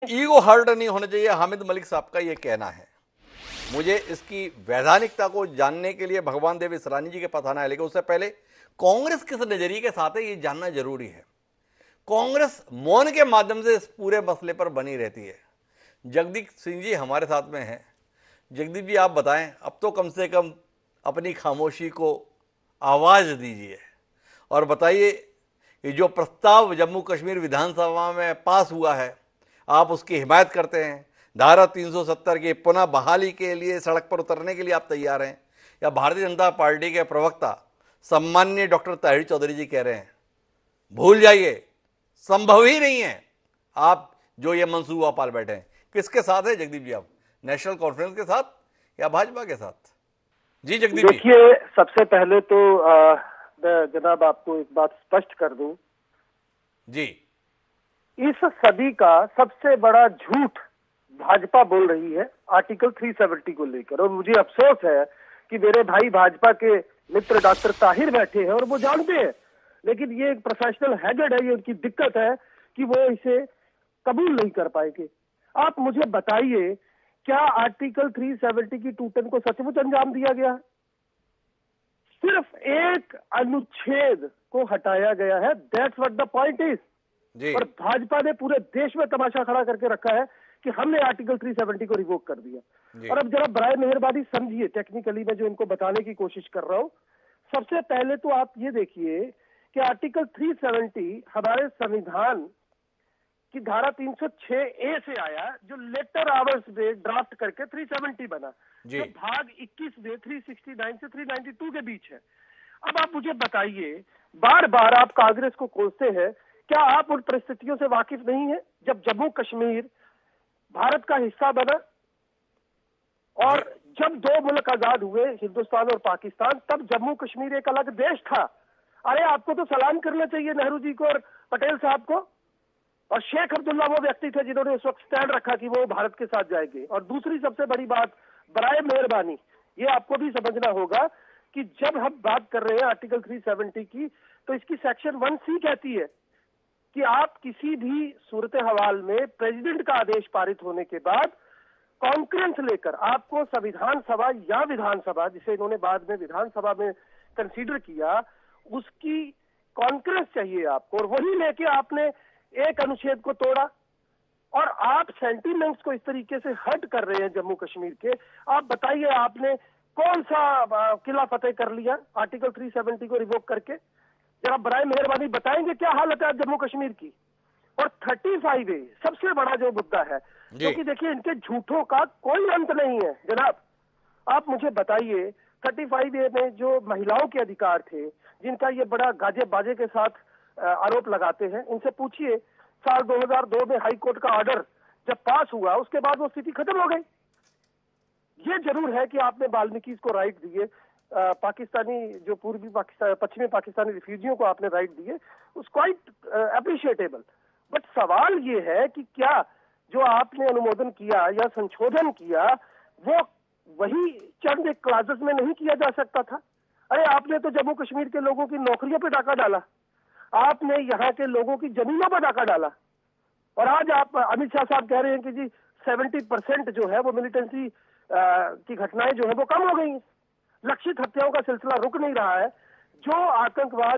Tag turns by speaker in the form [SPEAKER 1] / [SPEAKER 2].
[SPEAKER 1] Ego hurt नहीं होना चाहिए, हामिद मलिक साहब का ये कहना है। मुझे इसकी वैधानिकता को जानने के लिए भगवान देव इसरानी जी के पास आना है, लेकिन उससे पहले कांग्रेस किस नजरिए के साथ है ये जानना जरूरी है। कांग्रेस मौन के माध्यम से इस पूरे मसले पर बनी रहती है। जगदीप सिंह जी हमारे साथ में हैं। जगदीप जी आप बताएं, अब तो कम से कम अपनी खामोशी को आवाज दीजिए और बताइए कि जो प्रस्ताव जम्मू कश्मीर विधानसभा में पास हुआ है आप उसकी हिमायत करते हैं। धारा 370 की पुनः बहाली के लिए सड़क पर उतरने के लिए आप तैयार हैं, या भारतीय जनता पार्टी के प्रवक्ता सम्माननीय डॉक्टर ताहिर चौधरी जी कह रहे हैं भूल जाइए, संभव ही नहीं है, आप जो ये मंसूबा पाल बैठे हैं। किसके साथ है जगदीप जी, आप नेशनल कॉन्फ्रेंस के साथ या भाजपा के साथ? जी जगदीप जी।
[SPEAKER 2] देखिए, सबसे पहले तो मैं जनाब आपको एक बात स्पष्ट कर दूं।
[SPEAKER 1] जी।
[SPEAKER 2] इस सदी का सबसे बड़ा झूठ भाजपा बोल रही है आर्टिकल 370 को लेकर, और मुझे अफसोस है कि मेरे भाई भाजपा के मित्र डॉक्टर ताहिर बैठे हैं और वो जानते हैं, लेकिन ये एक प्रोफेशनल हैजर्ड है, ये उनकी दिक्कत है कि वो इसे कबूल नहीं कर पाएंगे। आप मुझे बताइए, क्या आर्टिकल 370 की टूटन को सचमुच अंजाम दिया गया? सिर्फ एक अनुच्छेद को हटाया गया है, that's what the point is. और भाजपा ने पूरे देश में तमाशा खड़ा करके रखा है कि हमने आर्टिकल 370 को रिवोक कर दिया। और अब जरा बराए मेहरबानी समझिए, टेक्निकली मैं जो इनको बताने की कोशिश कर रहा हूं। सबसे पहले तो आप ये देखिए कि आर्टिकल 370 हमारे संविधान की धारा 306A से आया, जो लेटर आवर्स में ड्राफ्ट करके 370 बना, जो भाग 21 में 369 से 392 के बीच है। अब आप मुझे बताइए, बार बार आप कांग्रेस को कोसते हैं, क्या आप उन परिस्थितियों से वाकिफ नहीं है जब जम्मू कश्मीर भारत का हिस्सा बना और जब दो मुल्क आजाद हुए, हिंदुस्तान और पाकिस्तान, तब जम्मू कश्मीर एक अलग देश था। अरे आपको तो सलाम करना चाहिए नेहरू जी को और पटेल साहब को। और शेख अब्दुल्ला वो व्यक्ति थे जिन्होंने उस वक्त स्टैंड रखा कि वो भारत के साथ जाएंगे। और दूसरी सबसे बड़ी बात, बराए मेहरबानी ये आपको भी समझना होगा कि जब हम बात कर रहे हैं आर्टिकल 370 की, तो इसकी सेक्शन 1C कहती है कि आप किसी भी सूरत हवाल में प्रेसिडेंट का आदेश पारित होने के बाद कॉन्फ्रेंस लेकर आपको संविधान सभा या विधानसभा, जिसे इन्होंने बाद में विधानसभा में कंसीडर किया, उसकी कॉन्फ्रेंस चाहिए आपको। और वही लेके आपने एक अनुच्छेद को तोड़ा और आप सेंटीमेंट्स को इस तरीके से हर्ट कर रहे हैं जम्मू कश्मीर के। आप बताइए, आपने कौन सा किला फतेह कर लिया आर्टिकल 370 को रिवोक करके? जरा बराए मेहरबानी बताएंगे क्या हालत है जम्मू कश्मीर की? और 35A सबसे बड़ा जो मुद्दा है, क्योंकि देखिए इनके झूठों का कोई अंत नहीं है जनाब। आप मुझे बताइए, 35A में जो महिलाओं के अधिकार थे, जिनका ये बड़ा गाजे बाजे के साथ आरोप लगाते हैं, इनसे पूछिए, साल 2002 में हाई कोर्ट का ऑर्डर जब पास हुआ उसके बाद वो स्थिति खत्म हो गई। ये जरूर है कि आपने वाल्मीकि को राइट दिए, पाकिस्तानी जो पूर्वी पाकिस्तान पश्चिमी पाकिस्तानी रिफ्यूजियों को आपने राइट दिए, उस क्वाइट अप्रिशिएटेबल। बट सवाल ये है कि क्या जो आपने अनुमोदन किया या संशोधन किया वो वही चंद एक क्लासेस में नहीं किया जा सकता था? अरे आपने तो जम्मू कश्मीर के लोगों की नौकरियों पे डाका डाला, आपने यहाँ के लोगों की जमीनों पर डाका डाला, और आज आप अमित शाह साहब कह रहे हैं कि जी 70% जो है वो मिलिटेंसी की घटनाएं जो है वो कम हो गई। लक्षित हत्याओं का सिलसिला रुक नहीं रहा है। जो आतंकवाद